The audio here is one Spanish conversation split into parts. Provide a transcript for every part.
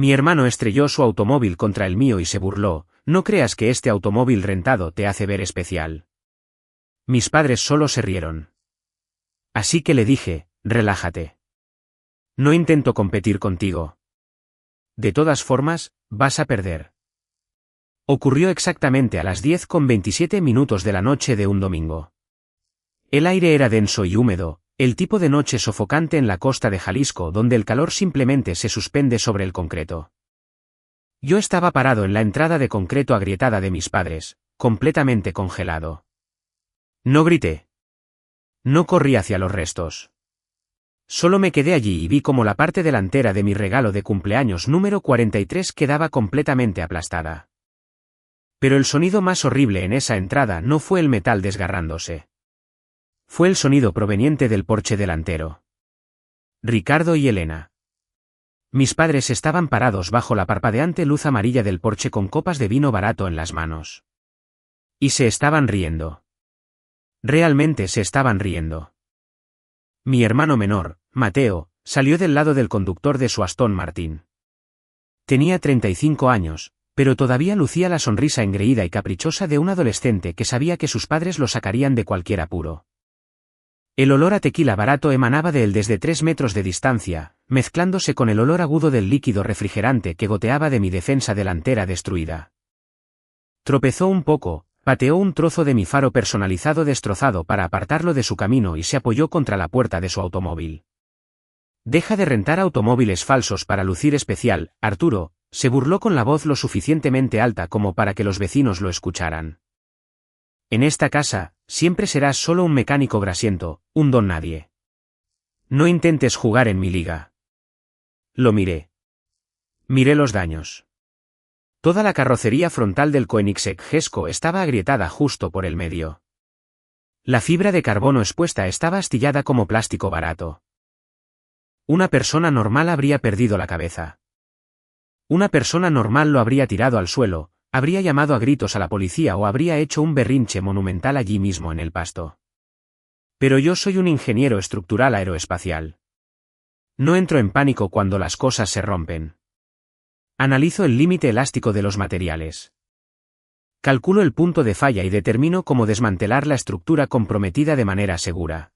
Mi hermano estrelló su automóvil contra el mío y se burló, no creas que este automóvil rentado te hace ver especial. Mis padres solo se rieron. Así que le dije, relájate. No intento competir contigo. De todas formas, vas a perder. Ocurrió exactamente a las 10:27 de la noche de un domingo. El aire era denso y húmedo, el tipo de noche sofocante en la costa de Jalisco donde el calor simplemente se suspende sobre el concreto. Yo estaba parado en la entrada de concreto agrietada de mis padres, completamente congelado. No grité. No corrí hacia los restos. Solo me quedé allí y vi cómo la parte delantera de mi regalo de cumpleaños número 43 quedaba completamente aplastada. Pero el sonido más horrible en esa entrada no fue el metal desgarrándose. Fue el sonido proveniente del porche delantero. Ricardo y Elena. Mis padres estaban parados bajo la parpadeante luz amarilla del porche con copas de vino barato en las manos. Y se estaban riendo. Realmente se estaban riendo. Mi hermano menor, Mateo, salió del lado del conductor de su Aston Martin. Tenía 35 años, pero todavía lucía la sonrisa engreída y caprichosa de un adolescente que sabía que sus padres lo sacarían de cualquier apuro. El olor a tequila barato emanaba de él desde 3 metros de distancia, mezclándose con el olor agudo del líquido refrigerante que goteaba de mi defensa delantera destruida. Tropezó un poco, pateó un trozo de mi faro personalizado destrozado para apartarlo de su camino y se apoyó contra la puerta de su automóvil. «Deja de rentar automóviles falsos para lucir especial, Arturo», se burló con la voz lo suficientemente alta como para que los vecinos lo escucharan. «En esta casa, siempre serás solo un mecánico grasiento, un don nadie. No intentes jugar en mi liga». Lo miré. Miré los daños. Toda la carrocería frontal del Koenigsegg Jesko estaba agrietada justo por el medio. La fibra de carbono expuesta estaba astillada como plástico barato. Una persona normal habría perdido la cabeza. Una persona normal lo habría tirado al suelo, habría llamado a gritos a la policía o habría hecho un berrinche monumental allí mismo en el pasto. Pero yo soy un ingeniero estructural aeroespacial. No entro en pánico cuando las cosas se rompen. Analizo el límite elástico de los materiales. Calculo el punto de falla y determino cómo desmantelar la estructura comprometida de manera segura.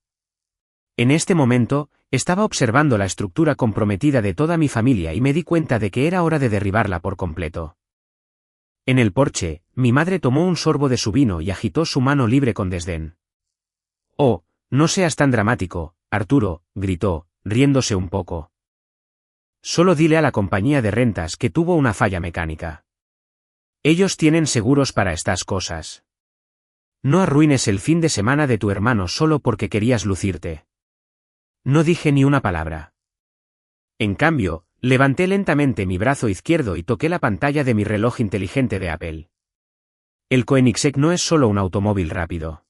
En este momento, estaba observando la estructura comprometida de toda mi familia y me di cuenta de que era hora de derribarla por completo. En el porche, mi madre tomó un sorbo de su vino y agitó su mano libre con desdén. «Oh, no seas tan dramático, Arturo», gritó, riéndose un poco. «Solo dile a la compañía de rentas que tuvo una falla mecánica. Ellos tienen seguros para estas cosas. No arruines el fin de semana de tu hermano solo porque querías lucirte». No dije ni una palabra. En cambio, levanté lentamente mi brazo izquierdo y toqué la pantalla de mi reloj inteligente de Apple. El Koenigsegg no es solo un automóvil rápido.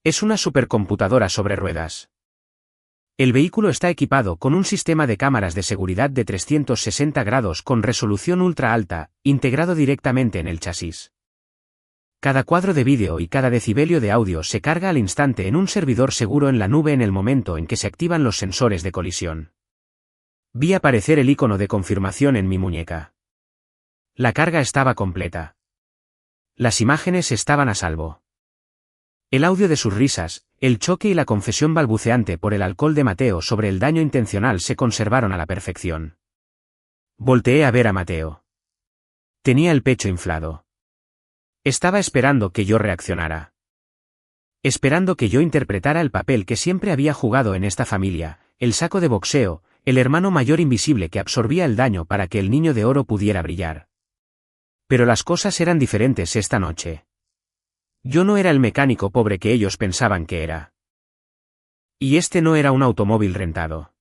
Es una supercomputadora sobre ruedas. El vehículo está equipado con un sistema de cámaras de seguridad de 360 grados con resolución ultra alta, integrado directamente en el chasis. Cada cuadro de vídeo y cada decibelio de audio se carga al instante en un servidor seguro en la nube en el momento en que se activan los sensores de colisión. Vi aparecer el icono de confirmación en mi muñeca. La carga estaba completa. Las imágenes estaban a salvo. El audio de sus risas, el choque y la confesión balbuceante por el alcohol de Mateo sobre el daño intencional se conservaron a la perfección. Volteé a ver a Mateo. Tenía el pecho inflado. Estaba esperando que yo reaccionara. Esperando que yo interpretara el papel que siempre había jugado en esta familia, el saco de boxeo, el hermano mayor invisible que absorbía el daño para que el niño de oro pudiera brillar. Pero las cosas eran diferentes esta noche. Yo no era el mecánico pobre que ellos pensaban que era. Y este no era un automóvil rentado.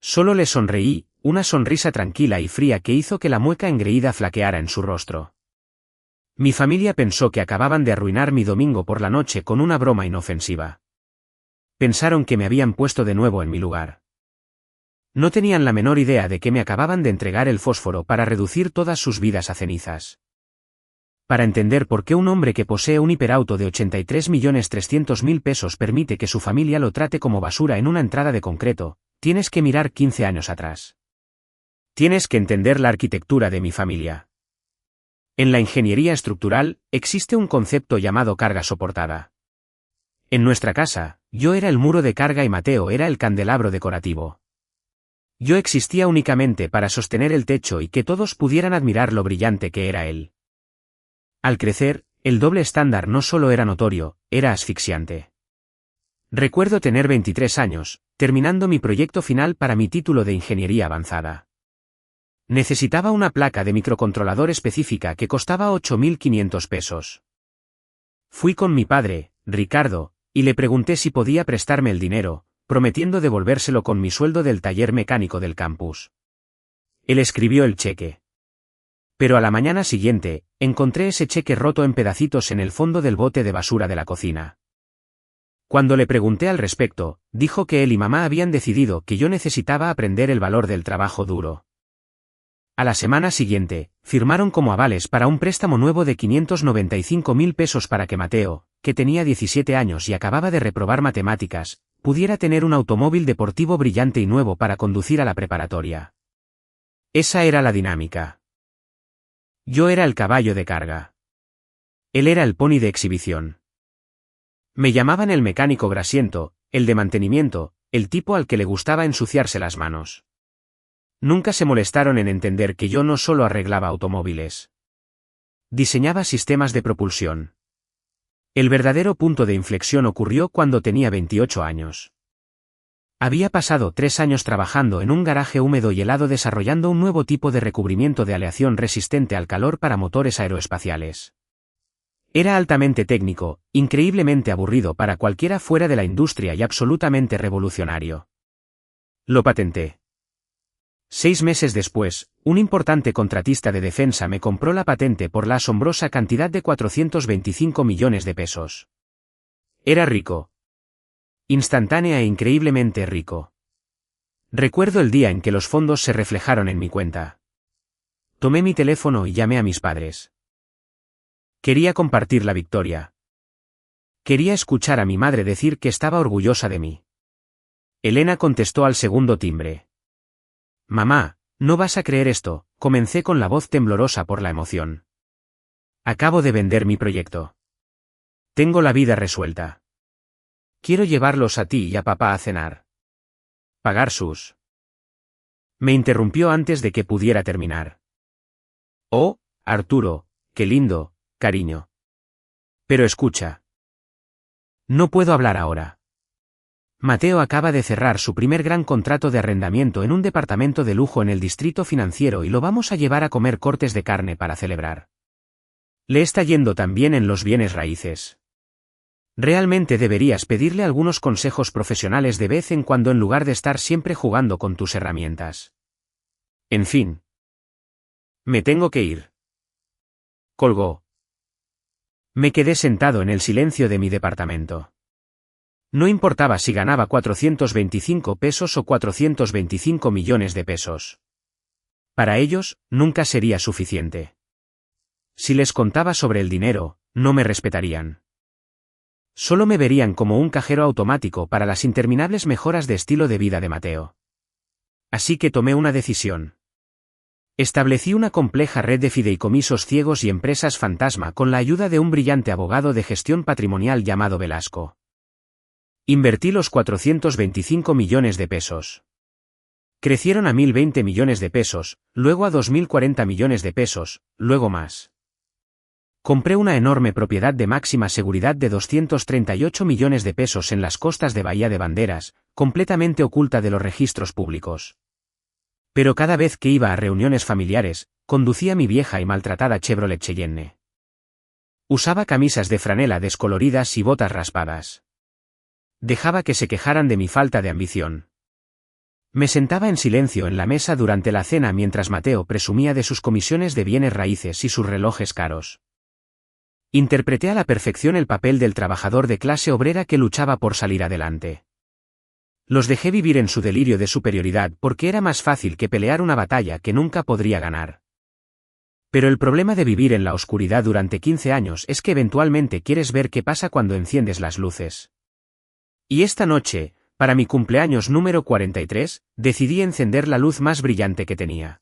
Solo le sonreí, una sonrisa tranquila y fría que hizo que la mueca engreída flaqueara en su rostro. Mi familia pensó que acababan de arruinar mi domingo por la noche con una broma inofensiva. Pensaron que me habían puesto de nuevo en mi lugar. No tenían la menor idea de que me acababan de entregar el fósforo para reducir todas sus vidas a cenizas. Para entender por qué un hombre que posee un hiperauto de 83.300.000 pesos permite que su familia lo trate como basura en una entrada de concreto, tienes que mirar 15 años atrás. Tienes que entender la arquitectura de mi familia. En la ingeniería estructural, existe un concepto llamado carga soportada. En nuestra casa, yo era el muro de carga y Mateo era el candelabro decorativo. Yo existía únicamente para sostener el techo y que todos pudieran admirar lo brillante que era él. Al crecer, el doble estándar no solo era notorio, era asfixiante. Recuerdo tener 23 años, terminando mi proyecto final para mi título de ingeniería avanzada. Necesitaba una placa de microcontrolador específica que costaba 8.500 pesos. Fui con mi padre, Ricardo, y le pregunté si podía prestarme el dinero, prometiendo devolvérselo con mi sueldo del taller mecánico del campus. Él escribió el cheque. Pero a la mañana siguiente, encontré ese cheque roto en pedacitos en el fondo del bote de basura de la cocina. Cuando le pregunté al respecto, dijo que él y mamá habían decidido que yo necesitaba aprender el valor del trabajo duro. A la semana siguiente, firmaron como avales para un préstamo nuevo de 595.000 pesos para que Mateo, que tenía 17 años y acababa de reprobar matemáticas, pudiera tener un automóvil deportivo brillante y nuevo para conducir a la preparatoria. Esa era la dinámica. Yo era el caballo de carga. Él era el pony de exhibición. Me llamaban el mecánico grasiento, el de mantenimiento, el tipo al que le gustaba ensuciarse las manos. Nunca se molestaron en entender que yo no solo arreglaba automóviles. Diseñaba sistemas de propulsión. El verdadero punto de inflexión ocurrió cuando tenía 28 años. Había pasado 3 años trabajando en un garaje húmedo y helado desarrollando un nuevo tipo de recubrimiento de aleación resistente al calor para motores aeroespaciales. Era altamente técnico, increíblemente aburrido para cualquiera fuera de la industria y absolutamente revolucionario. Lo patenté. 6 meses después, un importante contratista de defensa me compró la patente por la asombrosa cantidad de 425 millones de pesos. Era rico. Instantánea e increíblemente rico. Recuerdo el día en que los fondos se reflejaron en mi cuenta. Tomé mi teléfono y llamé a mis padres. Quería compartir la victoria. Quería escuchar a mi madre decir que estaba orgullosa de mí. Elena contestó al segundo timbre. Mamá, no vas a creer esto, comencé con la voz temblorosa por la emoción. Acabo de vender mi proyecto. Tengo la vida resuelta. Quiero llevarlos a ti y a papá a cenar. Pagar sus. Me interrumpió antes de que pudiera terminar. Oh, Arturo, qué lindo, cariño. Pero escucha. No puedo hablar ahora. Mateo acaba de cerrar su primer gran contrato de arrendamiento en un departamento de lujo en el distrito financiero y lo vamos a llevar a comer cortes de carne para celebrar. Le está yendo tan bien en los bienes raíces. Realmente deberías pedirle algunos consejos profesionales de vez en cuando en lugar de estar siempre jugando con tus herramientas. En fin. Me tengo que ir. Colgó. Me quedé sentado en el silencio de mi departamento. No importaba si ganaba 425 pesos o 425 millones de pesos. Para ellos, nunca sería suficiente. Si les contaba sobre el dinero, no me respetarían. Solo me verían como un cajero automático para las interminables mejoras de estilo de vida de Mateo. Así que tomé una decisión. Establecí una compleja red de fideicomisos ciegos y empresas fantasma con la ayuda de un brillante abogado de gestión patrimonial llamado Velasco. Invertí los 425 millones de pesos. Crecieron a 1.020 millones de pesos, luego a 2.040 millones de pesos, luego más. Compré una enorme propiedad de máxima seguridad de 238 millones de pesos en las costas de Bahía de Banderas, completamente oculta de los registros públicos. Pero cada vez que iba a reuniones familiares, conducía mi vieja y maltratada Chevrolet Cheyenne. Usaba camisas de franela descoloridas y botas raspadas. Dejaba que se quejaran de mi falta de ambición. Me sentaba en silencio en la mesa durante la cena mientras Mateo presumía de sus comisiones de bienes raíces y sus relojes caros. Interpreté a la perfección el papel del trabajador de clase obrera que luchaba por salir adelante. Los dejé vivir en su delirio de superioridad porque era más fácil que pelear una batalla que nunca podría ganar. Pero el problema de vivir en la oscuridad durante 15 años es que eventualmente quieres ver qué pasa cuando enciendes las luces. Y esta noche, para mi cumpleaños número 43, decidí encender la luz más brillante que tenía.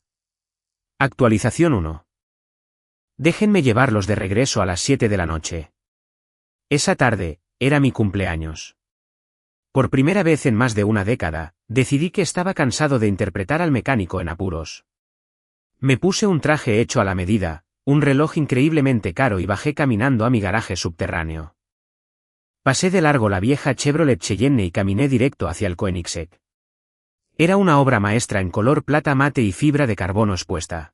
Actualización 1. Déjenme llevarlos de regreso a las 7 de la noche. Esa tarde, era mi cumpleaños. Por primera vez en más de una década, decidí que estaba cansado de interpretar al mecánico en apuros. Me puse un traje hecho a la medida, un reloj increíblemente caro y bajé caminando a mi garaje subterráneo. Pasé de largo la vieja Chevrolet Cheyenne y caminé directo hacia el Koenigsegg. Era una obra maestra en color plata mate y fibra de carbono expuesta.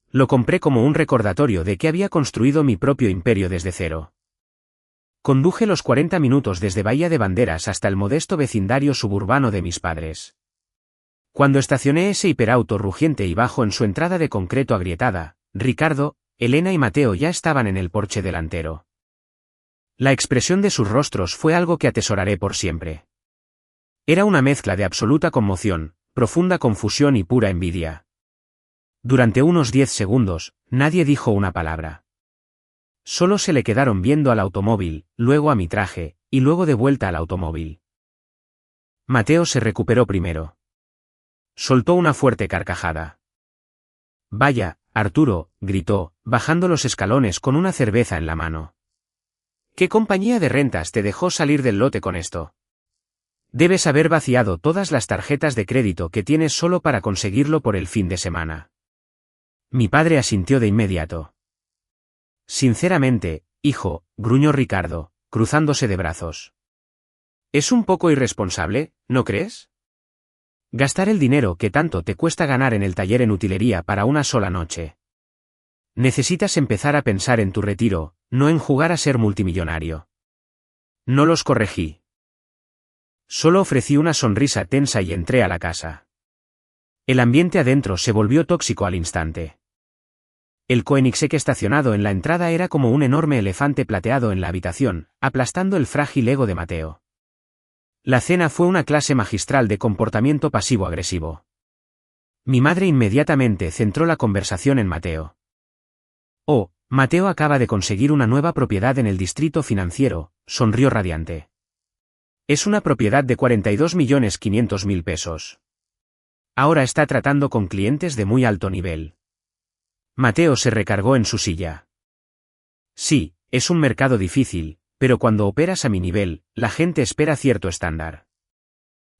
Lo compré como un recordatorio de que había construido mi propio imperio desde cero. Conduje los 40 minutos desde Bahía de Banderas hasta el modesto vecindario suburbano de mis padres. Cuando estacioné ese hiperauto rugiente y bajo en su entrada de concreto agrietada, Ricardo, Elena y Mateo ya estaban en el porche delantero. La expresión de sus rostros fue algo que atesoraré por siempre. Era una mezcla de absoluta conmoción, profunda confusión y pura envidia. Durante unos 10 segundos, nadie dijo una palabra. Solo se le quedaron viendo al automóvil, luego a mi traje, y luego de vuelta al automóvil. Mateo se recuperó primero. Soltó una fuerte carcajada. «Vaya, Arturo», gritó, bajando los escalones con una cerveza en la mano. «¿Qué compañía de rentas te dejó salir del lote con esto? Debes haber vaciado todas las tarjetas de crédito que tienes solo para conseguirlo por el fin de semana». Mi padre asintió de inmediato. «Sinceramente, hijo», gruñó Ricardo, cruzándose de brazos. «Es un poco irresponsable, ¿no crees? Gastar el dinero que tanto te cuesta ganar en el taller en utilería para una sola noche. Necesitas empezar a pensar en tu retiro, no en jugar a ser multimillonario». No los corregí. Solo ofrecí una sonrisa tensa y entré a la casa. El ambiente adentro se volvió tóxico al instante. El Koenigsegg estacionado en la entrada era como un enorme elefante plateado en la habitación, aplastando el frágil ego de Mateo. La cena fue una clase magistral de comportamiento pasivo-agresivo. Mi madre inmediatamente centró la conversación en Mateo. «Oh, Mateo acaba de conseguir una nueva propiedad en el distrito financiero», sonrió radiante. «Es una propiedad de 42.500.000 pesos. Ahora está tratando con clientes de muy alto nivel». Mateo se recargó en su silla. «Sí, es un mercado difícil, pero cuando operas a mi nivel, la gente espera cierto estándar».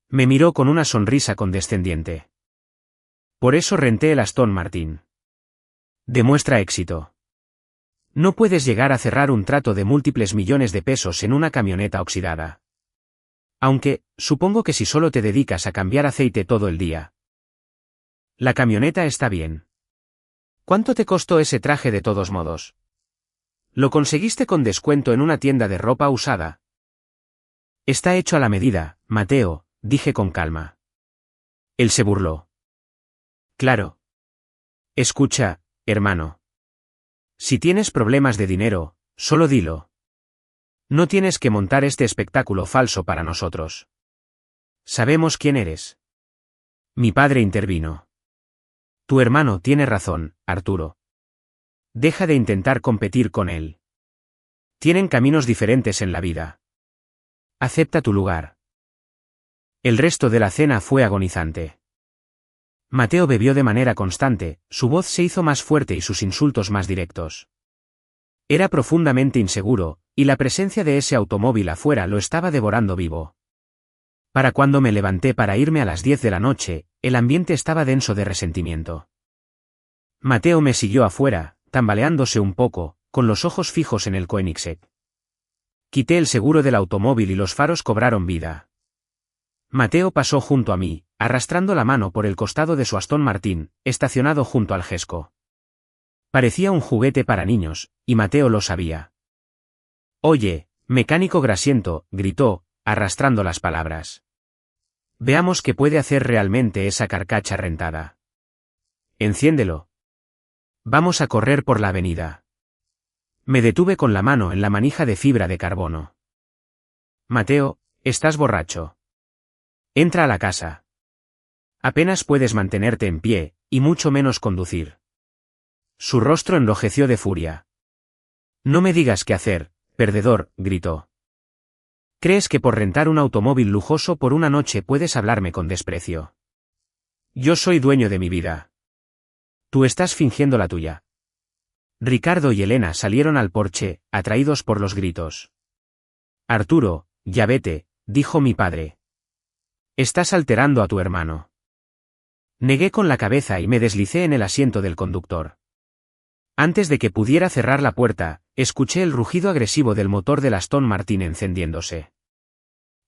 Me miró con una sonrisa condescendiente. «Por eso renté el Aston Martin. Demuestra éxito. No puedes llegar a cerrar un trato de múltiples millones de pesos en una camioneta oxidada. Aunque, supongo que si solo te dedicas a cambiar aceite todo el día. La camioneta está bien. ¿Cuánto te costó ese traje de todos modos? ¿Lo conseguiste con descuento en una tienda de ropa usada?» «Está hecho a la medida, Mateo», dije con calma. Él se burló. «Claro. Escucha, hermano. Si tienes problemas de dinero, solo dilo. No tienes que montar este espectáculo falso para nosotros. Sabemos quién eres». Mi padre intervino. «Tu hermano tiene razón, Arturo. Deja de intentar competir con él. Tienen caminos diferentes en la vida. Acepta tu lugar». El resto de la cena fue agonizante. Mateo bebió de manera constante, su voz se hizo más fuerte y sus insultos más directos. Era profundamente inseguro, y la presencia de ese automóvil afuera lo estaba devorando vivo. Para cuando me levanté para irme a las 10 de la noche, el ambiente estaba denso de resentimiento. Mateo me siguió afuera, tambaleándose un poco, con los ojos fijos en el Koenigsegg. Quité el seguro del automóvil y los faros cobraron vida. Mateo pasó junto a mí, arrastrando la mano por el costado de su Aston Martin, estacionado junto al Jesco. Parecía un juguete para niños, y Mateo lo sabía. «Oye, mecánico grasiento», gritó, arrastrando las palabras. «Veamos qué puede hacer realmente esa carcacha rentada. Enciéndelo. Vamos a correr por la avenida». Me detuve con la mano en la manija de fibra de carbono. «Mateo, estás borracho. Entra a la casa. Apenas puedes mantenerte en pie, y mucho menos conducir». Su rostro enrojeció de furia. «No me digas qué hacer, perdedor», gritó. «¿Crees que por rentar un automóvil lujoso por una noche puedes hablarme con desprecio? Yo soy dueño de mi vida. Tú estás fingiendo la tuya. Ricardo y Elena salieron al porche, atraídos por los gritos. Arturo, ya vete, dijo mi padre. Estás alterando a tu hermano. Negué con la cabeza y me deslicé en el asiento del conductor. Antes de que pudiera cerrar la puerta, escuché el rugido agresivo del motor del Aston Martin encendiéndose.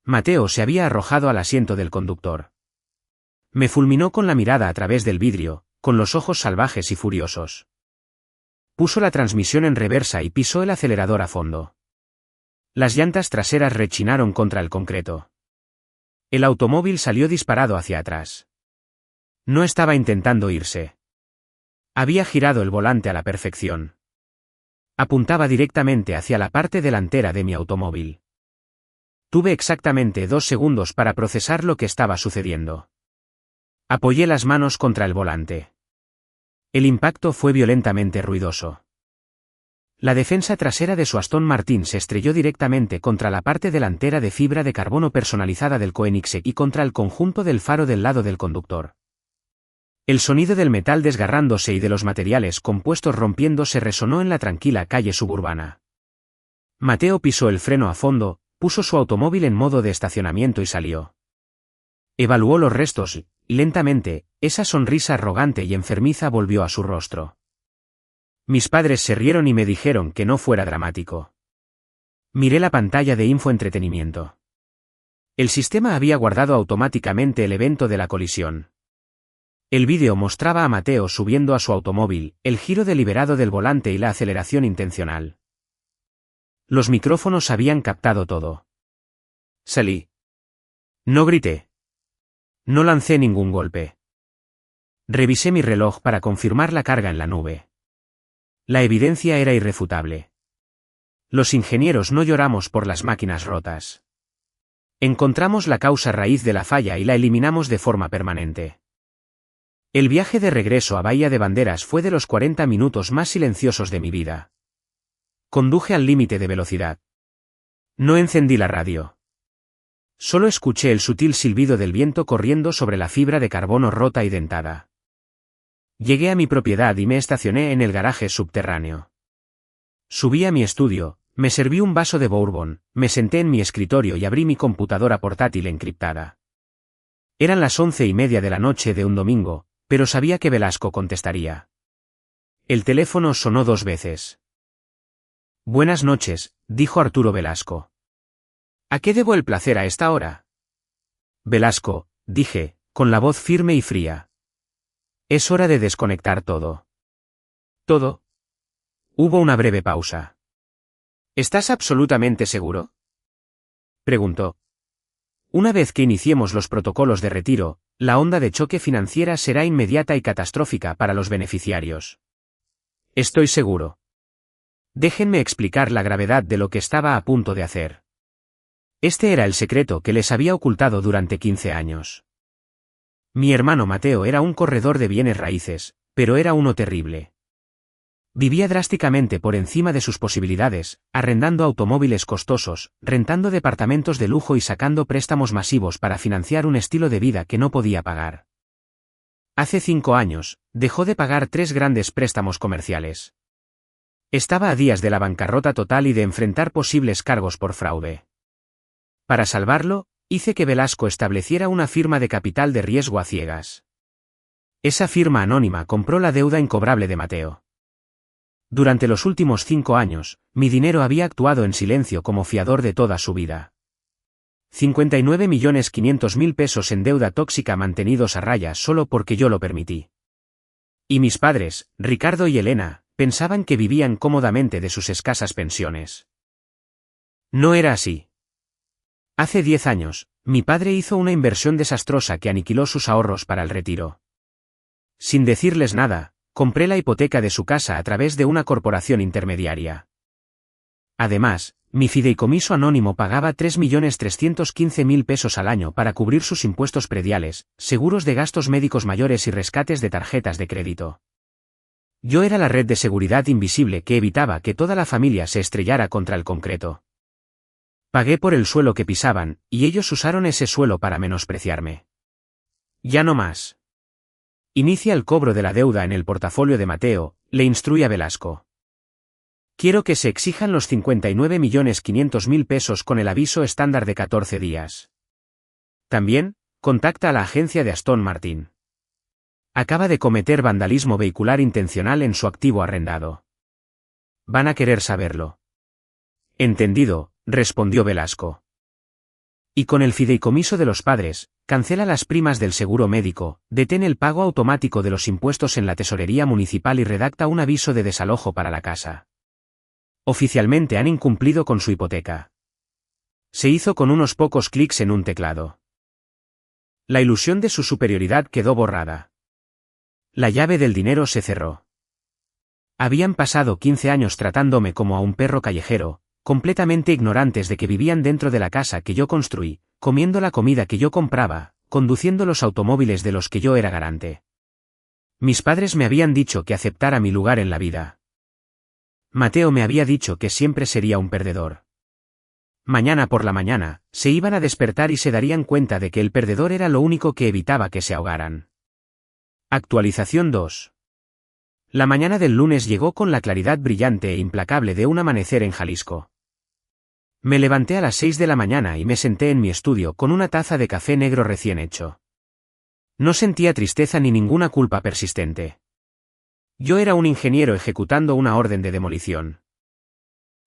Mateo se había arrojado al asiento del conductor. Me fulminó con la mirada a través del vidrio, con los ojos salvajes y furiosos. Puso la transmisión en reversa y pisó el acelerador a fondo. Las llantas traseras rechinaron contra el concreto. El automóvil salió disparado hacia atrás. No estaba intentando irse. Había girado el volante a la perfección. Apuntaba directamente hacia la parte delantera de mi automóvil. Tuve exactamente 2 segundos para procesar lo que estaba sucediendo. Apoyé las manos contra el volante. El impacto fue violentamente ruidoso. La defensa trasera de su Aston Martin se estrelló directamente contra la parte delantera de fibra de carbono personalizada del Koenigsegg y contra el conjunto del faro del lado del conductor. El sonido del metal desgarrándose y de los materiales compuestos rompiéndose resonó en la tranquila calle suburbana. Mateo pisó el freno a fondo, puso su automóvil en modo de estacionamiento y salió. Evaluó los restos y, lentamente, esa sonrisa arrogante y enfermiza volvió a su rostro. Mis padres se rieron y me dijeron que no fuera dramático. Miré la pantalla de infoentretenimiento. El sistema había guardado automáticamente el evento de la colisión. El vídeo mostraba a Mateo subiendo a su automóvil, el giro deliberado del volante y la aceleración intencional. Los micrófonos habían captado todo. Salí. No grité. No lancé ningún golpe. Revisé mi reloj para confirmar la carga en la nube. La evidencia era irrefutable. Los ingenieros no lloramos por las máquinas rotas. Encontramos la causa raíz de la falla y la eliminamos de forma permanente. El viaje de regreso a Bahía de Banderas fue de los 40 minutos más silenciosos de mi vida. Conduje al límite de velocidad. No encendí la radio. Solo escuché el sutil silbido del viento corriendo sobre la fibra de carbono rota y dentada. Llegué a mi propiedad y me estacioné en el garaje subterráneo. Subí a mi estudio, me serví un vaso de bourbon, me senté en mi escritorio y abrí mi computadora portátil encriptada. Eran las 11:30 de la noche de un domingo, pero sabía que Velasco contestaría. El teléfono sonó 2 veces. Buenas noches, dijo Arturo Velasco. ¿A qué debo el placer a esta hora? Velasco, dije, con la voz firme y fría. Es hora de desconectar todo. ¿Todo? Hubo una breve pausa. ¿Estás absolutamente seguro? Preguntó. Una vez que iniciemos los protocolos de retiro, la onda de choque financiera será inmediata y catastrófica para los beneficiarios. Estoy seguro. Déjenme explicar la gravedad de lo que estaba a punto de hacer. Este era el secreto que les había ocultado durante 15 años. Mi hermano Mateo era un corredor de bienes raíces, pero era uno terrible. Vivía drásticamente por encima de sus posibilidades, arrendando automóviles costosos, rentando departamentos de lujo y sacando préstamos masivos para financiar un estilo de vida que no podía pagar. Hace 5 años, dejó de pagar 3 grandes préstamos comerciales. Estaba a días de la bancarrota total y de enfrentar posibles cargos por fraude. Para salvarlo, hice que Velasco estableciera una firma de capital de riesgo a ciegas. Esa firma anónima compró la deuda incobrable de Mateo. Durante los últimos 5 años, mi dinero había actuado en silencio como fiador de toda su vida. 59.500.000 pesos en deuda tóxica mantenidos a raya solo porque yo lo permití. Y mis padres, Ricardo y Elena, pensaban que vivían cómodamente de sus escasas pensiones. No era así. Hace 10 años, mi padre hizo una inversión desastrosa que aniquiló sus ahorros para el retiro. Sin decirles nada, compré la hipoteca de su casa a través de una corporación intermediaria. Además, mi fideicomiso anónimo pagaba 3.315.000 pesos al año para cubrir sus impuestos prediales, seguros de gastos médicos mayores y rescates de tarjetas de crédito. Yo era la red de seguridad invisible que evitaba que toda la familia se estrellara contra el concreto. Pagué por el suelo que pisaban, y ellos usaron ese suelo para menospreciarme. Ya no más. Inicia el cobro de la deuda en el portafolio de Mateo, le instruye a Velasco. Quiero que se exijan los 59.500.000 pesos con el aviso estándar de 14 días. También, contacta a la agencia de Aston Martin. Acaba de cometer vandalismo vehicular intencional en su activo arrendado. Van a querer saberlo. Entendido, respondió Velasco. Y con el fideicomiso de los padres, cancela las primas del seguro médico, detén el pago automático de los impuestos en la tesorería municipal y redacta un aviso de desalojo para la casa. Oficialmente han incumplido con su hipoteca. Se hizo con unos pocos clics en un teclado. La ilusión de su superioridad quedó borrada. La llave del dinero se cerró. Habían pasado 15 años tratándome como a un perro callejero, completamente ignorantes de que vivían dentro de la casa que yo construí, comiendo la comida que yo compraba, conduciendo los automóviles de los que yo era garante. Mis padres me habían dicho que aceptara mi lugar en la vida. Mateo me había dicho que siempre sería un perdedor. Mañana por la mañana, se iban a despertar y se darían cuenta de que el perdedor era lo único que evitaba que se ahogaran. Actualización 2. La mañana del lunes llegó con la claridad brillante e implacable de un amanecer en Jalisco. Me levanté a las 6 de la mañana y me senté en mi estudio con una taza de café negro recién hecho. No sentía tristeza ni ninguna culpa persistente. Yo era un ingeniero ejecutando una orden de demolición.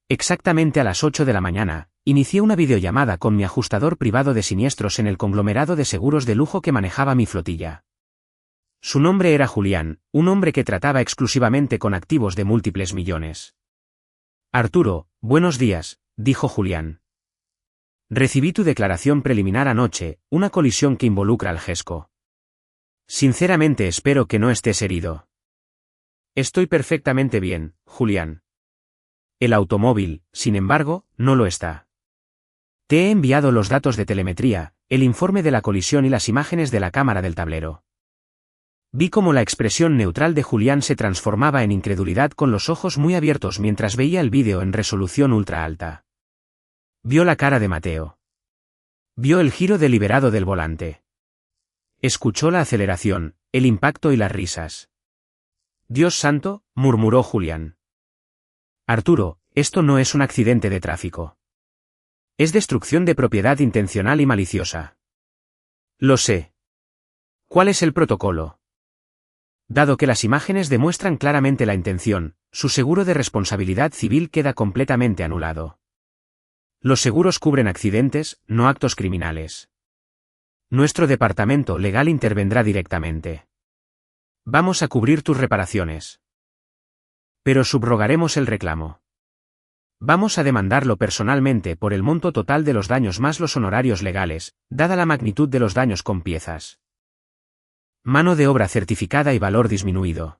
Exactamente a las 8 de la mañana, inicié una videollamada con mi ajustador privado de siniestros en el conglomerado de seguros de lujo que manejaba mi flotilla. Su nombre era Julián, un hombre que trataba exclusivamente con activos de múltiples millones. Arturo, buenos días, dijo Julián. Recibí tu declaración preliminar anoche, una colisión que involucra al GESCO. Sinceramente espero que no estés herido. Estoy perfectamente bien, Julián. El automóvil, sin embargo, no lo está. Te he enviado los datos de telemetría, el informe de la colisión y las imágenes de la cámara del tablero. Vi cómo la expresión neutral de Julián se transformaba en incredulidad con los ojos muy abiertos mientras veía el vídeo en resolución ultra alta. Vio la cara de Mateo. Vio el giro deliberado del volante. Escuchó la aceleración, el impacto y las risas. Dios santo, murmuró Julián. Arturo, esto no es un accidente de tráfico. Es destrucción de propiedad intencional y maliciosa. Lo sé. ¿Cuál es el protocolo? Dado que las imágenes demuestran claramente la intención, su seguro de responsabilidad civil queda completamente anulado. Los seguros cubren accidentes, no actos criminales. Nuestro departamento legal intervendrá directamente. Vamos a cubrir tus reparaciones. Pero subrogaremos el reclamo. Vamos a demandarlo personalmente por el monto total de los daños más los honorarios legales, dada la magnitud de los daños con piezas. Mano de obra certificada y valor disminuido.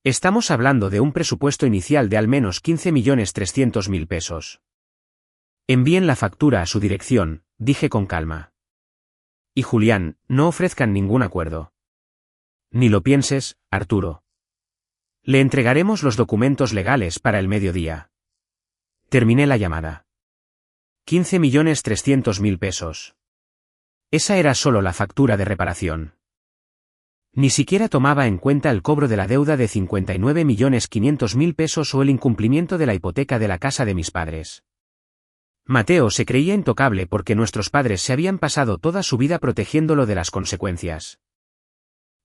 Estamos hablando de un presupuesto inicial de al menos 15.300.000 pesos. Envíen la factura a su dirección, dije con calma. Y Julián, no ofrezcan ningún acuerdo. Ni lo pienses, Arturo. Le entregaremos los documentos legales para el mediodía. Terminé la llamada. 15.300.000 pesos. Esa era solo la factura de reparación. Ni siquiera tomaba en cuenta el cobro de la deuda de 59.500.000 pesos o el incumplimiento de la hipoteca de la casa de mis padres. Mateo se creía intocable porque nuestros padres se habían pasado toda su vida protegiéndolo de las consecuencias.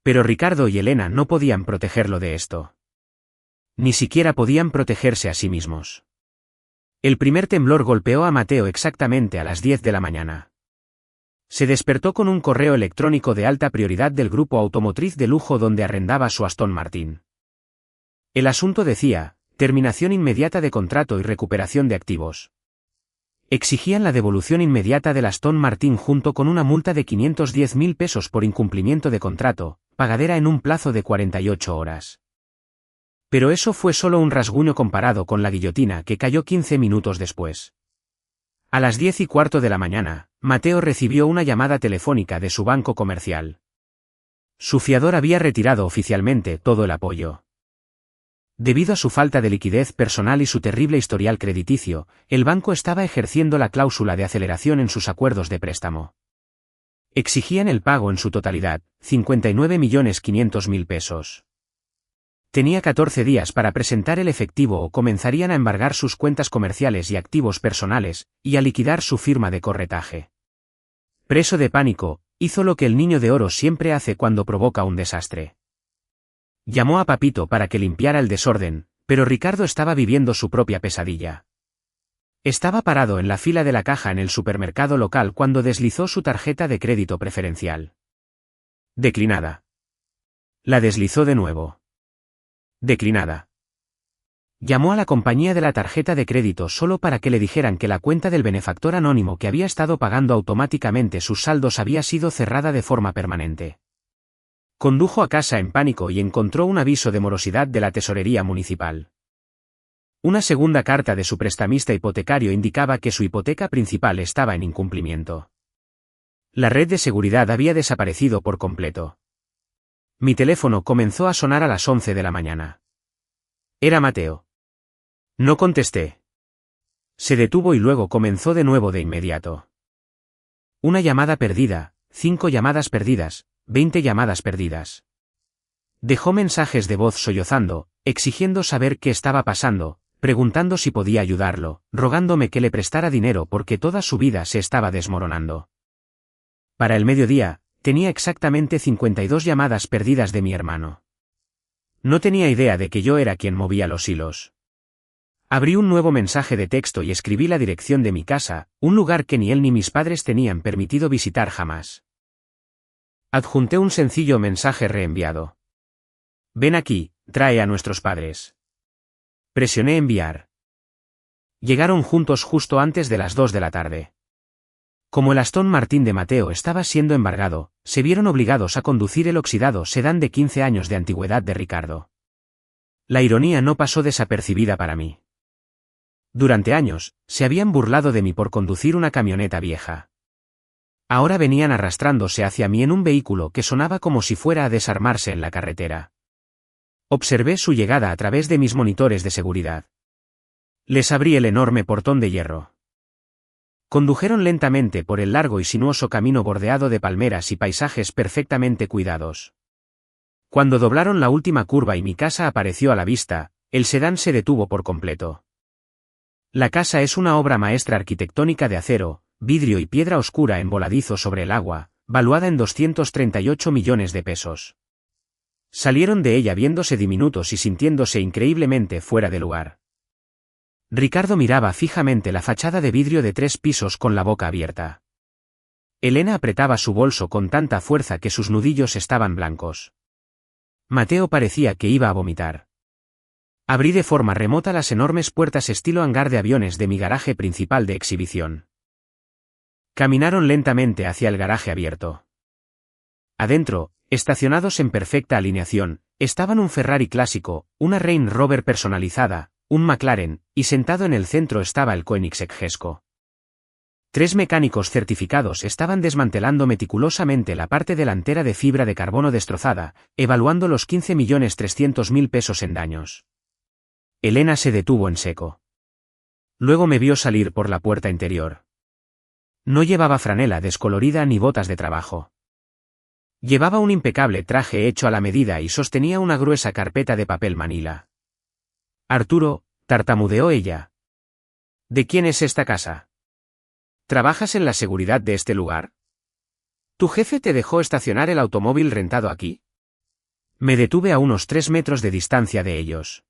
Pero Ricardo y Elena no podían protegerlo de esto. Ni siquiera podían protegerse a sí mismos. El primer temblor golpeó a Mateo exactamente a las 10 de la mañana. Se despertó con un correo electrónico de alta prioridad del grupo automotriz de lujo donde arrendaba su Aston Martin. El asunto decía, terminación inmediata de contrato y recuperación de activos. Exigían la devolución inmediata del Aston Martin junto con una multa de 510.000 pesos por incumplimiento de contrato, pagadera en un plazo de 48 horas. Pero eso fue solo un rasguño comparado con la guillotina que cayó 15 minutos después. A las 10:15 de la mañana, Mateo recibió una llamada telefónica de su banco comercial. Su fiador había retirado oficialmente todo el apoyo. Debido a su falta de liquidez personal y su terrible historial crediticio, el banco estaba ejerciendo la cláusula de aceleración en sus acuerdos de préstamo. Exigían el pago en su totalidad, 59.500.000 pesos. Tenía 14 días para presentar el efectivo o comenzarían a embargar sus cuentas comerciales y activos personales, y a liquidar su firma de corretaje. Preso de pánico, hizo lo que el niño de oro siempre hace cuando provoca un desastre. Llamó a Papito para que limpiara el desorden, pero Ricardo estaba viviendo su propia pesadilla. Estaba parado en la fila de la caja en el supermercado local cuando deslizó su tarjeta de crédito preferencial. Declinada. La deslizó de nuevo. Declinada. Llamó a la compañía de la tarjeta de crédito solo para que le dijeran que la cuenta del benefactor anónimo que había estado pagando automáticamente sus saldos había sido cerrada de forma permanente. Condujo a casa en pánico y encontró un aviso de morosidad de la tesorería municipal. Una segunda carta de su prestamista hipotecario indicaba que su hipoteca principal estaba en incumplimiento. La red de seguridad había desaparecido por completo. Mi teléfono comenzó a sonar a las 11 de la mañana. Era Mateo. No contesté. Se detuvo y luego comenzó de nuevo de inmediato. Una llamada perdida, 5 llamadas perdidas, 20 llamadas perdidas. Dejó mensajes de voz sollozando, exigiendo saber qué estaba pasando, preguntando si podía ayudarlo, rogándome que le prestara dinero porque toda su vida se estaba desmoronando. Para el mediodía, tenía exactamente 52 llamadas perdidas de mi hermano. No tenía idea de que yo era quien movía los hilos. Abrí un nuevo mensaje de texto y escribí la dirección de mi casa, un lugar que ni él ni mis padres tenían permitido visitar jamás. Adjunté un sencillo mensaje reenviado. Ven aquí, trae a nuestros padres. Presioné enviar. Llegaron juntos justo antes de las 2 de la tarde. Como el Aston Martin de Mateo estaba siendo embargado, se vieron obligados a conducir el oxidado sedán de 15 años de antigüedad de Ricardo. La ironía no pasó desapercibida para mí. Durante años, se habían burlado de mí por conducir una camioneta vieja. Ahora venían arrastrándose hacia mí en un vehículo que sonaba como si fuera a desarmarse en la carretera. Observé su llegada a través de mis monitores de seguridad. Les abrí el enorme portón de hierro. Condujeron lentamente por el largo y sinuoso camino bordeado de palmeras y paisajes perfectamente cuidados. Cuando doblaron la última curva y mi casa apareció a la vista, el sedán se detuvo por completo. La casa es una obra maestra arquitectónica de acero, vidrio y piedra oscura en voladizo sobre el agua, valuada en 238 millones de pesos. Salieron de ella viéndose diminutos y sintiéndose increíblemente fuera de lugar. Ricardo miraba fijamente la fachada de vidrio de 3 pisos con la boca abierta. Elena apretaba su bolso con tanta fuerza que sus nudillos estaban blancos. Mateo parecía que iba a vomitar. Abrí de forma remota las enormes puertas estilo hangar de aviones de mi garaje principal de exhibición. Caminaron lentamente hacia el garaje abierto. Adentro, estacionados en perfecta alineación, estaban un Ferrari clásico, una Range Rover personalizada, un McLaren, y sentado en el centro estaba el Koenigsegg Jesko. 3 mecánicos certificados estaban desmantelando meticulosamente la parte delantera de fibra de carbono destrozada, evaluando los 15.300.000 pesos en daños. Elena se detuvo en seco. Luego me vio salir por la puerta interior. No llevaba franela descolorida ni botas de trabajo. Llevaba un impecable traje hecho a la medida y sostenía una gruesa carpeta de papel manila. Arturo, tartamudeó ella. ¿De quién es esta casa? ¿Trabajas en la seguridad de este lugar? ¿Tu jefe te dejó estacionar el automóvil rentado aquí? Me detuve a unos 3 metros de distancia de ellos.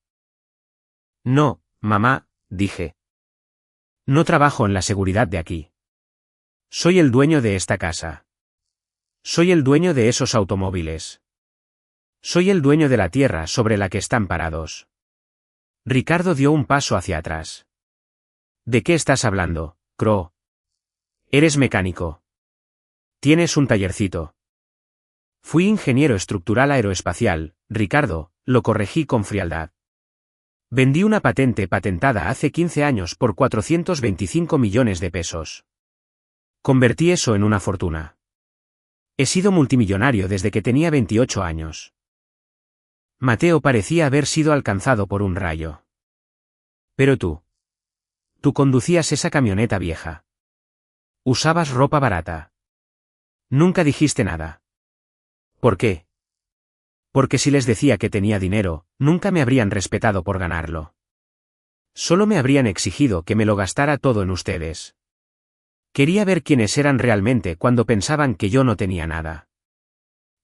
No, mamá, dije. No trabajo en la seguridad de aquí. Soy el dueño de esta casa. Soy el dueño de esos automóviles. Soy el dueño de la tierra sobre la que están parados. Ricardo dio un paso hacia atrás. ¿De qué estás hablando, Crow? Eres mecánico. Tienes un tallercito. Fui ingeniero estructural aeroespacial, Ricardo, lo corregí con frialdad. Vendí una patente patentada hace 15 años por 425 millones de pesos. Convertí eso en una fortuna. He sido multimillonario desde que tenía 28 años. Mateo parecía haber sido alcanzado por un rayo. Pero tú. Tú conducías esa camioneta vieja. Usabas ropa barata. Nunca dijiste nada. ¿Por qué? Porque si les decía que tenía dinero, nunca me habrían respetado por ganarlo. Solo me habrían exigido que me lo gastara todo en ustedes. Quería ver quiénes eran realmente cuando pensaban que yo no tenía nada.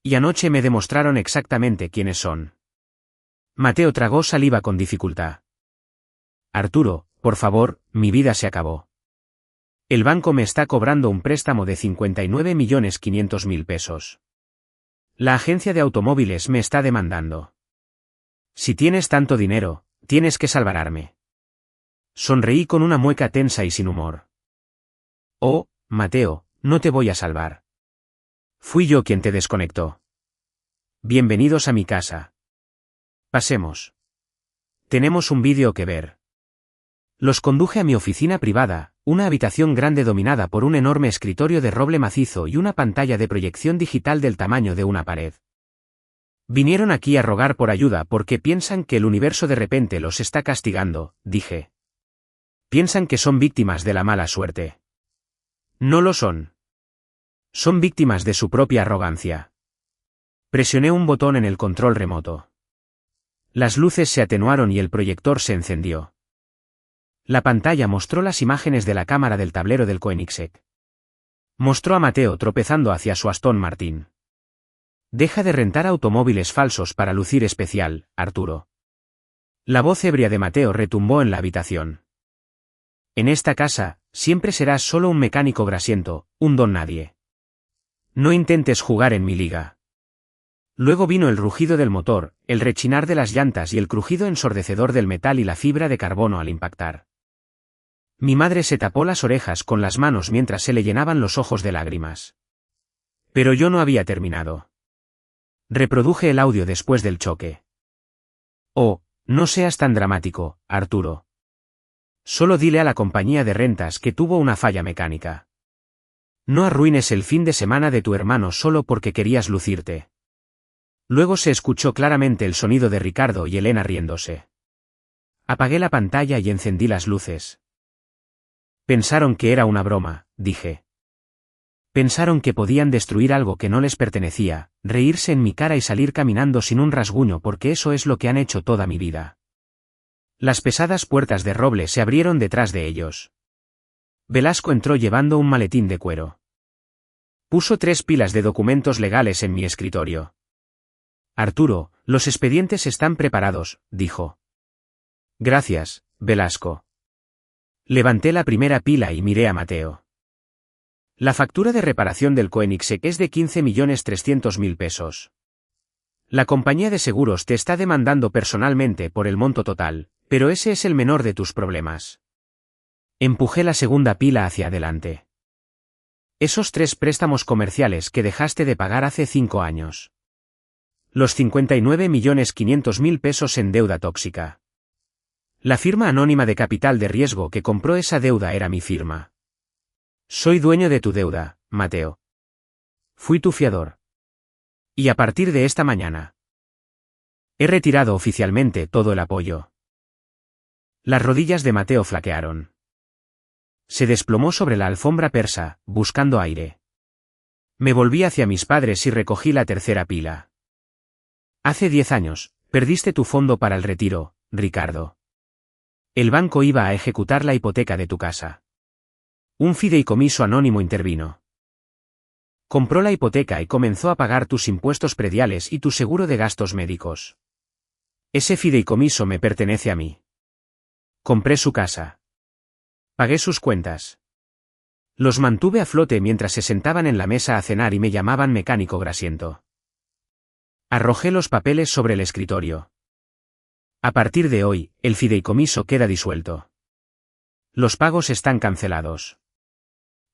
Y anoche me demostraron exactamente quiénes son. Mateo tragó saliva con dificultad. Arturo, por favor, mi vida se acabó. El banco me está cobrando un préstamo de 59.500.000 pesos. La agencia de automóviles me está demandando. Si tienes tanto dinero, tienes que salvarme. Sonreí con una mueca tensa y sin humor. Oh, Mateo, no te voy a salvar. Fui yo quien te desconectó. Bienvenidos a mi casa. Pasemos. Tenemos un vídeo que ver. Los conduje a mi oficina privada, una habitación grande dominada por un enorme escritorio de roble macizo y una pantalla de proyección digital del tamaño de una pared. Vinieron aquí a rogar por ayuda porque piensan que el universo de repente los está castigando, dije. Piensan que son víctimas de la mala suerte. No lo son. Son víctimas de su propia arrogancia. Presioné un botón en el control remoto. Las luces se atenuaron y el proyector se encendió. La pantalla mostró las imágenes de la cámara del tablero del Koenigsegg. Mostró a Mateo tropezando hacia su Aston Martin. Deja de rentar automóviles falsos para lucir especial, Arturo. La voz ebria de Mateo retumbó en la habitación. En esta casa, siempre serás solo un mecánico grasiento, un don nadie. No intentes jugar en mi liga. Luego vino el rugido del motor, el rechinar de las llantas y el crujido ensordecedor del metal y la fibra de carbono al impactar. Mi madre se tapó las orejas con las manos mientras se le llenaban los ojos de lágrimas. Pero yo no había terminado. Reproduje el audio después del choque. Oh, no seas tan dramático, Arturo. Solo dile a la compañía de rentas que tuvo una falla mecánica. No arruines el fin de semana de tu hermano solo porque querías lucirte. Luego se escuchó claramente el sonido de Ricardo y Elena riéndose. Apagué la pantalla y encendí las luces. Pensaron que era una broma, dije. Pensaron que podían destruir algo que no les pertenecía, reírse en mi cara y salir caminando sin un rasguño porque eso es lo que han hecho toda mi vida. Las pesadas puertas de roble se abrieron detrás de ellos. Velasco entró llevando un maletín de cuero. Puso 3 pilas de documentos legales en mi escritorio. Arturo, los expedientes están preparados, dijo. Gracias, Velasco. Levanté la primera pila y miré a Mateo. La factura de reparación del Koenigsegg es de 15.300.000 pesos. La compañía de seguros te está demandando personalmente por el monto total, pero ese es el menor de tus problemas. Empujé la segunda pila hacia adelante. Esos 3 préstamos comerciales que dejaste de pagar hace 5 años. Los 59.500.000 pesos en deuda tóxica. La firma anónima de capital de riesgo que compró esa deuda era mi firma. Soy dueño de tu deuda, Mateo. Fui tu fiador. Y a partir de esta mañana, he retirado oficialmente todo el apoyo. Las rodillas de Mateo flaquearon. Se desplomó sobre la alfombra persa, buscando aire. Me volví hacia mis padres y recogí la tercera pila. Hace 10 años, perdiste tu fondo para el retiro, Ricardo. El banco iba a ejecutar la hipoteca de tu casa. Un fideicomiso anónimo intervino. Compró la hipoteca y comenzó a pagar tus impuestos prediales y tu seguro de gastos médicos. Ese fideicomiso me pertenece a mí. Compré su casa. Pagué sus cuentas. Los mantuve a flote mientras se sentaban en la mesa a cenar y me llamaban mecánico grasiento. Arrojé los papeles sobre el escritorio. A partir de hoy, el fideicomiso queda disuelto. Los pagos están cancelados.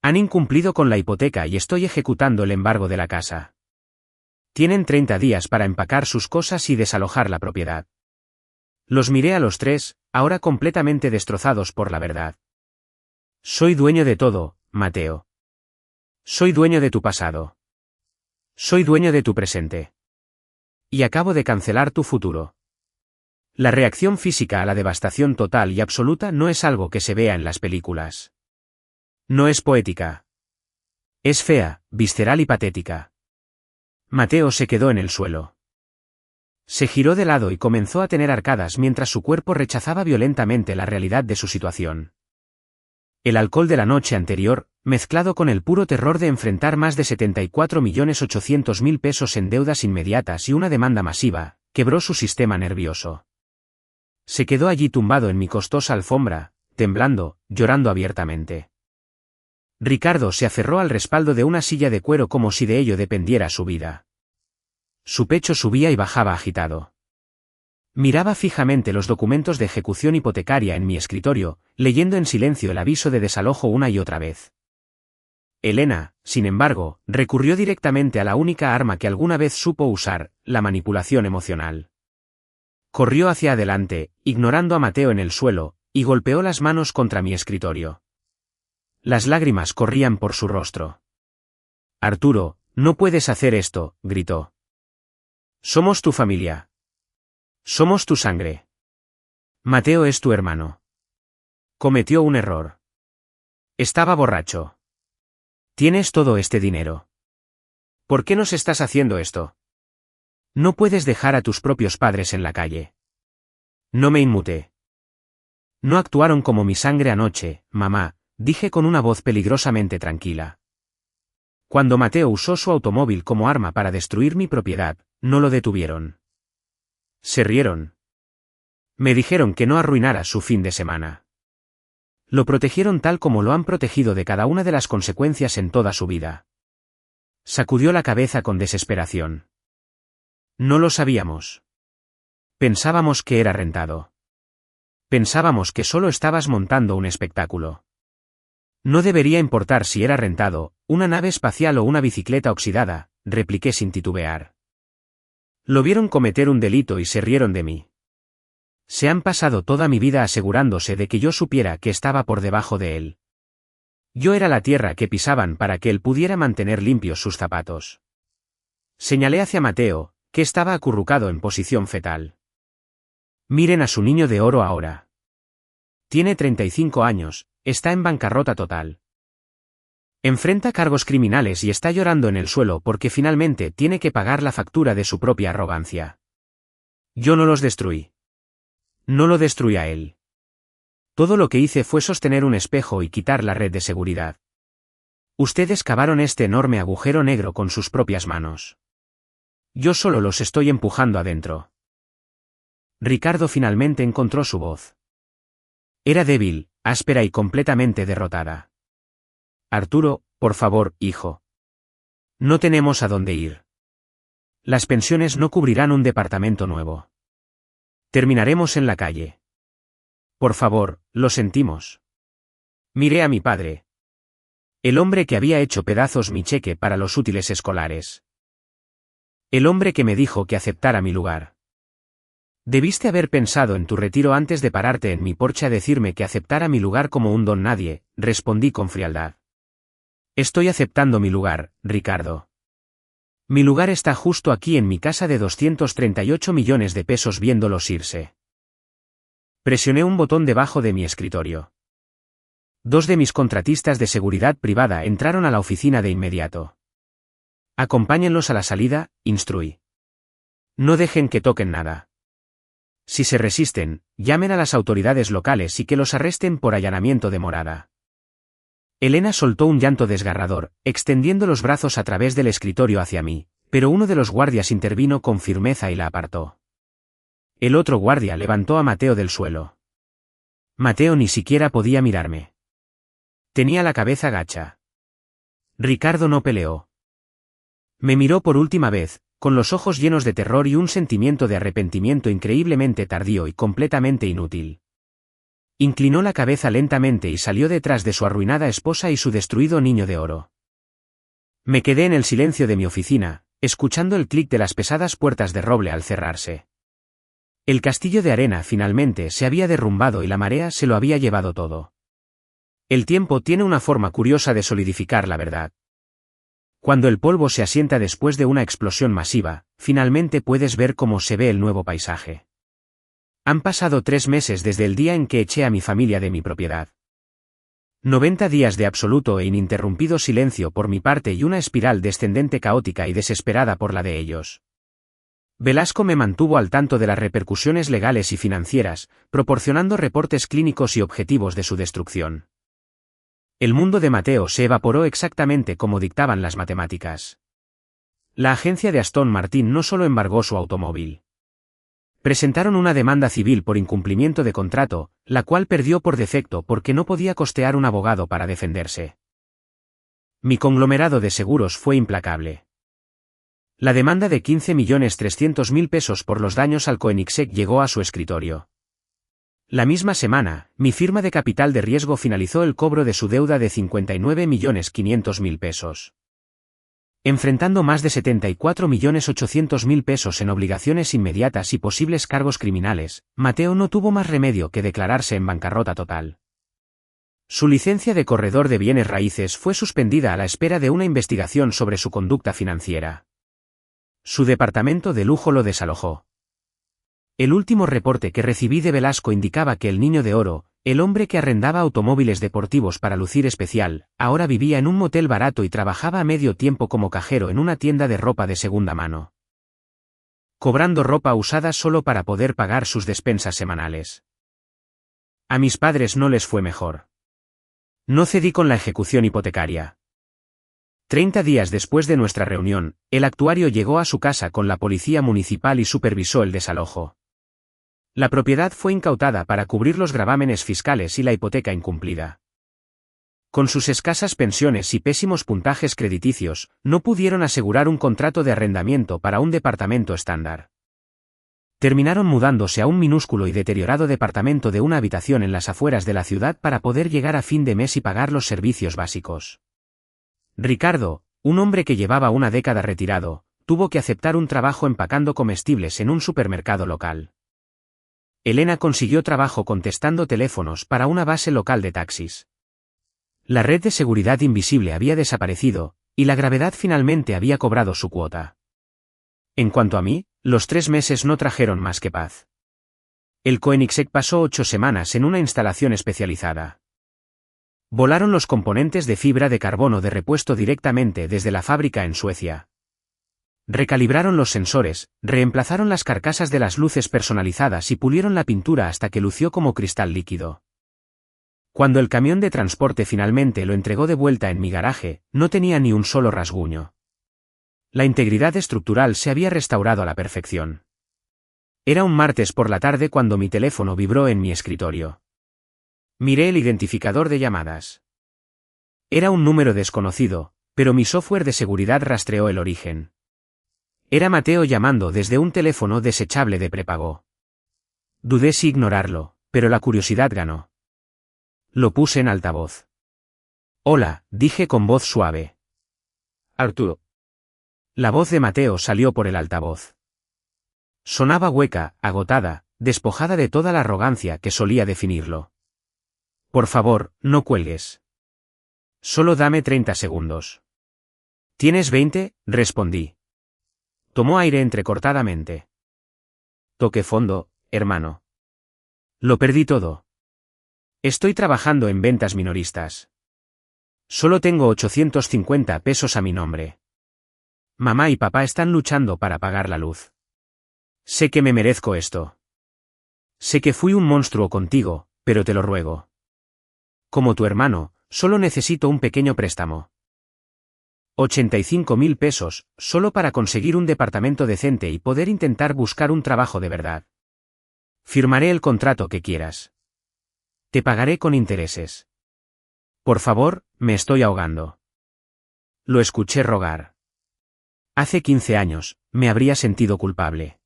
Han incumplido con la hipoteca y estoy ejecutando el embargo de la casa. Tienen 30 días para empacar sus cosas y desalojar la propiedad. Los miré a los 3, ahora completamente destrozados por la verdad. Soy dueño de todo, Mateo. Soy dueño de tu pasado. Soy dueño de tu presente. Y acabo de cancelar tu futuro. La reacción física a la devastación total y absoluta no es algo que se vea en las películas. No es poética. Es fea, visceral y patética. Mateo se quedó en el suelo. Se giró de lado y comenzó a tener arcadas mientras su cuerpo rechazaba violentamente la realidad de su situación. El alcohol de la noche anterior, mezclado con el puro terror de enfrentar más de 74.800.000 pesos en deudas inmediatas y una demanda masiva, quebró su sistema nervioso. Se quedó allí tumbado en mi costosa alfombra, temblando, llorando abiertamente. Ricardo se aferró al respaldo de una silla de cuero como si de ello dependiera su vida. Su pecho subía y bajaba agitado. Miraba fijamente los documentos de ejecución hipotecaria en mi escritorio, leyendo en silencio el aviso de desalojo una y otra vez. Elena, sin embargo, recurrió directamente a la única arma que alguna vez supo usar, la manipulación emocional. Corrió hacia adelante, ignorando a Mateo en el suelo, y golpeó las manos contra mi escritorio. Las lágrimas corrían por su rostro. «Arturo, no puedes hacer esto», gritó. «Somos tu familia. Somos tu sangre. Mateo es tu hermano. Cometió un error. Estaba borracho. Tienes todo este dinero. ¿Por qué nos estás haciendo esto? No puedes dejar a tus propios padres en la calle». No me inmuté. «No actuaron como mi sangre anoche, mamá», dije con una voz peligrosamente tranquila. «Cuando Mateo usó su automóvil como arma para destruir mi propiedad, no lo detuvieron. Se rieron. Me dijeron que no arruinara su fin de semana. Lo protegieron tal como lo han protegido de cada una de las consecuencias en toda su vida». Sacudió la cabeza con desesperación. «No lo sabíamos. Pensábamos que era rentado. Pensábamos que solo estabas montando un espectáculo. No debería importar si era rentado, una nave espacial o una bicicleta oxidada», repliqué sin titubear. «Lo vieron cometer un delito y se rieron de mí. Se han pasado toda mi vida asegurándose de que yo supiera que estaba por debajo de él. Yo era la tierra que pisaban para que él pudiera mantener limpios sus zapatos». Señalé hacia Mateo, que estaba acurrucado en posición fetal. «Miren a su niño de oro ahora. Tiene 35 años, está en bancarrota total. Enfrenta cargos criminales y está llorando en el suelo porque finalmente tiene que pagar la factura de su propia arrogancia. Yo no los destruí. No lo destruí a él. Todo lo que hice fue sostener un espejo y quitar la red de seguridad. Ustedes cavaron este enorme agujero negro con sus propias manos. Yo solo los estoy empujando adentro». Ricardo finalmente encontró su voz. Era débil, áspera y completamente derrotada. «Arturo, por favor, hijo. No tenemos a dónde ir. Las pensiones no cubrirán un departamento nuevo. Terminaremos en la calle. Por favor, lo sentimos». Miré a mi padre. El hombre que había hecho pedazos mi cheque para los útiles escolares. El hombre que me dijo que aceptara mi lugar. «Debiste haber pensado en tu retiro antes de pararte en mi porche a decirme que aceptara mi lugar como un don nadie», respondí con frialdad. «Estoy aceptando mi lugar, Ricardo. Mi lugar está justo aquí en mi casa de 238 millones de pesos viéndolos irse». Presioné un botón debajo de mi escritorio. 2 de mis contratistas de seguridad privada entraron a la oficina de inmediato. «Acompáñenlos a la salida», instruí. «No dejen que toquen nada. Si se resisten, llamen a las autoridades locales y que los arresten por allanamiento de morada». Elena soltó un llanto desgarrador, extendiendo los brazos a través del escritorio hacia mí, pero uno de los guardias intervino con firmeza y la apartó. El otro guardia levantó a Mateo del suelo. Mateo ni siquiera podía mirarme. Tenía la cabeza gacha. Ricardo no peleó. Me miró por última vez, con los ojos llenos de terror y un sentimiento de arrepentimiento increíblemente tardío y completamente inútil. Inclinó la cabeza lentamente y salió detrás de su arruinada esposa y su destruido niño de oro. Me quedé en el silencio de mi oficina, escuchando el clic de las pesadas puertas de roble al cerrarse. El castillo de arena finalmente se había derrumbado y la marea se lo había llevado todo. El tiempo tiene una forma curiosa de solidificar la verdad. Cuando el polvo se asienta después de una explosión masiva, finalmente puedes ver cómo se ve el nuevo paisaje. Han pasado 3 meses desde el día en que eché a mi familia de mi propiedad. 90 días de absoluto e ininterrumpido silencio por mi parte y una espiral descendente caótica y desesperada por la de ellos. Velasco me mantuvo al tanto de las repercusiones legales y financieras, proporcionando reportes clínicos y objetivos de su destrucción. El mundo de Mateo se evaporó exactamente como dictaban las matemáticas. La agencia de Aston Martin no solo embargó su automóvil. Presentaron una demanda civil por incumplimiento de contrato, la cual perdió por defecto porque no podía costear un abogado para defenderse. Mi conglomerado de seguros fue implacable. La demanda de 15.300.000 pesos por los daños al Koenigsegg llegó a su escritorio. La misma semana, mi firma de capital de riesgo finalizó el cobro de su deuda de 59.500.000 pesos. Enfrentando más de 74.800.000 pesos en obligaciones inmediatas y posibles cargos criminales, Mateo no tuvo más remedio que declararse en bancarrota total. Su licencia de corredor de bienes raíces fue suspendida a la espera de una investigación sobre su conducta financiera. Su departamento de lujo lo desalojó. El último reporte que recibí de Velasco indicaba que el Niño de Oro, el hombre que arrendaba automóviles deportivos para lucir especial, ahora vivía en un motel barato y trabajaba a medio tiempo como cajero en una tienda de ropa de segunda mano, cobrando ropa usada solo para poder pagar sus despensas semanales. A mis padres no les fue mejor. No cedí con la ejecución hipotecaria. 30 días después de nuestra reunión, el actuario llegó a su casa con la policía municipal y supervisó el desalojo. La propiedad fue incautada para cubrir los gravámenes fiscales y la hipoteca incumplida. Con sus escasas pensiones y pésimos puntajes crediticios, no pudieron asegurar un contrato de arrendamiento para un departamento estándar. Terminaron mudándose a un minúsculo y deteriorado departamento de una habitación en las afueras de la ciudad para poder llegar a fin de mes y pagar los servicios básicos. Ricardo, un hombre que llevaba una década retirado, tuvo que aceptar un trabajo empacando comestibles en un supermercado local. Elena consiguió trabajo contestando teléfonos para una base local de taxis. La red de seguridad invisible había desaparecido, y la gravedad finalmente había cobrado su cuota. En cuanto a mí, los 3 meses no trajeron más que paz. El Koenigsegg pasó 8 semanas en una instalación especializada. Volaron los componentes de fibra de carbono de repuesto directamente desde la fábrica en Suecia. Recalibraron los sensores, reemplazaron las carcasas de las luces personalizadas y pulieron la pintura hasta que lució como cristal líquido. Cuando el camión de transporte finalmente lo entregó de vuelta en mi garaje, no tenía ni un solo rasguño. La integridad estructural se había restaurado a la perfección. Era un martes por la tarde cuando mi teléfono vibró en mi escritorio. Miré el identificador de llamadas. Era un número desconocido, pero mi software de seguridad rastreó el origen. Era Mateo llamando desde un teléfono desechable de prepago. Dudé si ignorarlo, pero la curiosidad ganó. Lo puse en altavoz. Hola, dije con voz suave. Arturo. La voz de Mateo salió por el altavoz. Sonaba hueca, agotada, despojada de toda la arrogancia que solía definirlo. Por favor, no cuelgues. Solo dame 30 segundos. ¿Tienes 20? Respondí. Tomó aire entrecortadamente. Toqué fondo, hermano. Lo perdí todo. Estoy trabajando en ventas minoristas. Solo tengo 850 pesos a mi nombre. Mamá y papá están luchando para pagar la luz. Sé que me merezco esto. Sé que fui un monstruo contigo, pero te lo ruego. Como tu hermano, solo necesito un pequeño préstamo. 85.000 pesos, solo para conseguir un departamento decente y poder intentar buscar un trabajo de verdad. Firmaré el contrato que quieras. Te pagaré con intereses. Por favor, me estoy ahogando. Lo escuché rogar. Hace 15 años, me habría sentido culpable.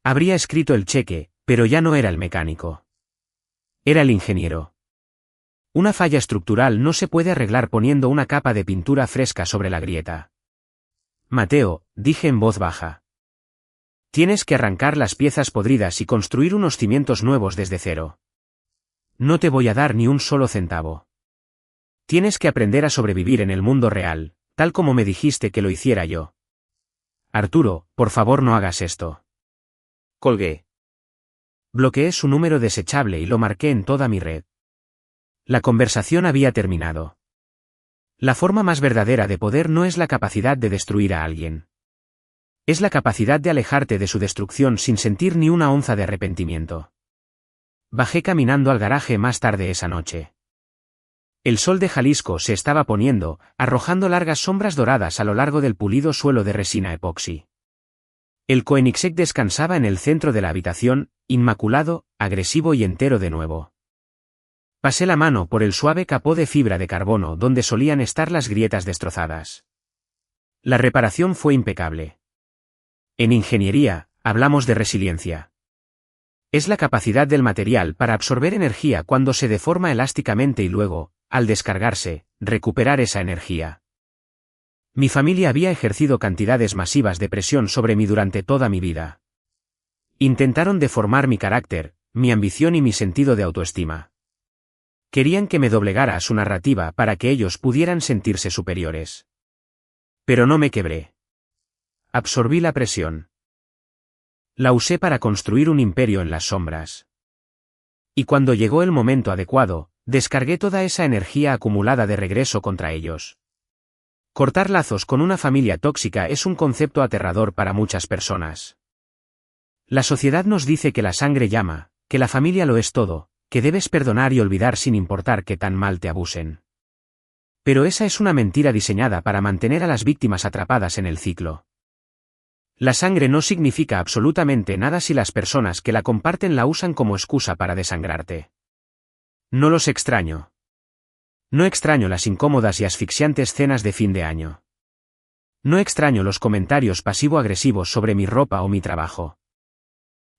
Habría escrito el cheque, pero ya no era el mecánico. Era el ingeniero. Una falla estructural no se puede arreglar poniendo una capa de pintura fresca sobre la grieta. Mateo, dije en voz baja. Tienes que arrancar las piezas podridas y construir unos cimientos nuevos desde cero. No te voy a dar ni un solo centavo. Tienes que aprender a sobrevivir en el mundo real, tal como me dijiste que lo hiciera yo. Arturo, por favor no hagas esto. Colgué. Bloqueé su número desechable y lo marqué en toda mi red. La conversación había terminado. La forma más verdadera de poder no es la capacidad de destruir a alguien. Es la capacidad de alejarte de su destrucción sin sentir ni una onza de arrepentimiento. Bajé caminando al garaje más tarde esa noche. El sol de Jalisco se estaba poniendo, arrojando largas sombras doradas a lo largo del pulido suelo de resina epoxi. El Koenigsegg descansaba en el centro de la habitación, inmaculado, agresivo y entero de nuevo. Pasé la mano por el suave capó de fibra de carbono donde solían estar las grietas destrozadas. La reparación fue impecable. En ingeniería, hablamos de resiliencia. Es la capacidad del material para absorber energía cuando se deforma elásticamente y luego, al descargarse, recuperar esa energía. Mi familia había ejercido cantidades masivas de presión sobre mí durante toda mi vida. Intentaron deformar mi carácter, mi ambición y mi sentido de autoestima. Querían que me doblegara a su narrativa para que ellos pudieran sentirse superiores. Pero no me quebré. Absorbí la presión. La usé para construir un imperio en las sombras. Y cuando llegó el momento adecuado, descargué toda esa energía acumulada de regreso contra ellos. Cortar lazos con una familia tóxica es un concepto aterrador para muchas personas. La sociedad nos dice que la sangre llama, que la familia lo es todo, que debes perdonar y olvidar sin importar que tan mal te abusen. Pero esa es una mentira diseñada para mantener a las víctimas atrapadas en el ciclo. La sangre no significa absolutamente nada si las personas que la comparten la usan como excusa para desangrarte. No los extraño. No extraño las incómodas y asfixiantes cenas de fin de año. No extraño los comentarios pasivo-agresivos sobre mi ropa o mi trabajo.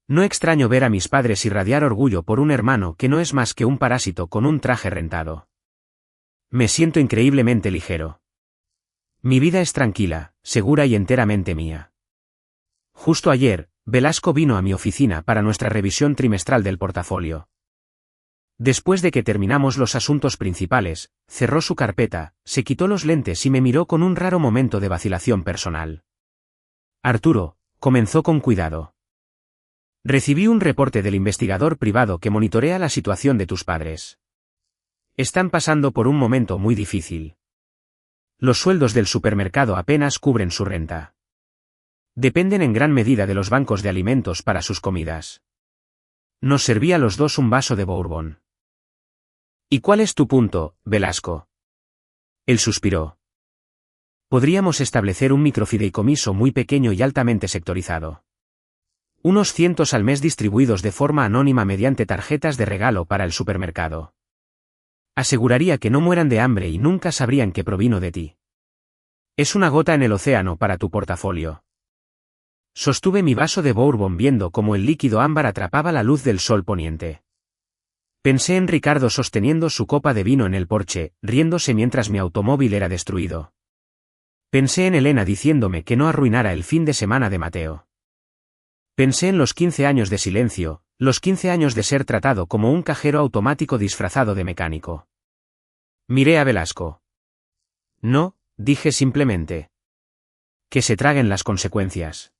No extraño ver a mis padres irradiar orgullo por un hermano que no es más que un parásito con un traje rentado. Me siento increíblemente ligero. Mi vida es tranquila, segura y enteramente mía. Justo ayer, Velasco vino a mi oficina para nuestra revisión trimestral del portafolio. Después de que terminamos los asuntos principales, cerró su carpeta, se quitó los lentes y me miró con un raro momento de vacilación personal. Arturo, comenzó con cuidado. Recibí un reporte del investigador privado que monitorea la situación de tus padres. Están pasando por un momento muy difícil. Los sueldos del supermercado apenas cubren su renta. Dependen en gran medida de los bancos de alimentos para sus comidas. Nos serví a los dos un vaso de bourbon. ¿Y cuál es tu punto, Velasco? Él suspiró. Podríamos establecer un microfideicomiso muy pequeño y altamente sectorizado. Unos cientos al mes distribuidos de forma anónima mediante tarjetas de regalo para el supermercado. Aseguraría que no mueran de hambre y nunca sabrían que provino de ti. Es una gota en el océano para tu portafolio. Sostuve mi vaso de bourbon viendo cómo el líquido ámbar atrapaba la luz del sol poniente. Pensé en Ricardo sosteniendo su copa de vino en el porche, riéndose mientras mi automóvil era destruido. Pensé en Elena diciéndome que no arruinara el fin de semana de Mateo. Pensé en los 15 años de silencio, los 15 años de ser tratado como un cajero automático disfrazado de mecánico. Miré a Velasco. No, dije simplemente. Que se traguen las consecuencias.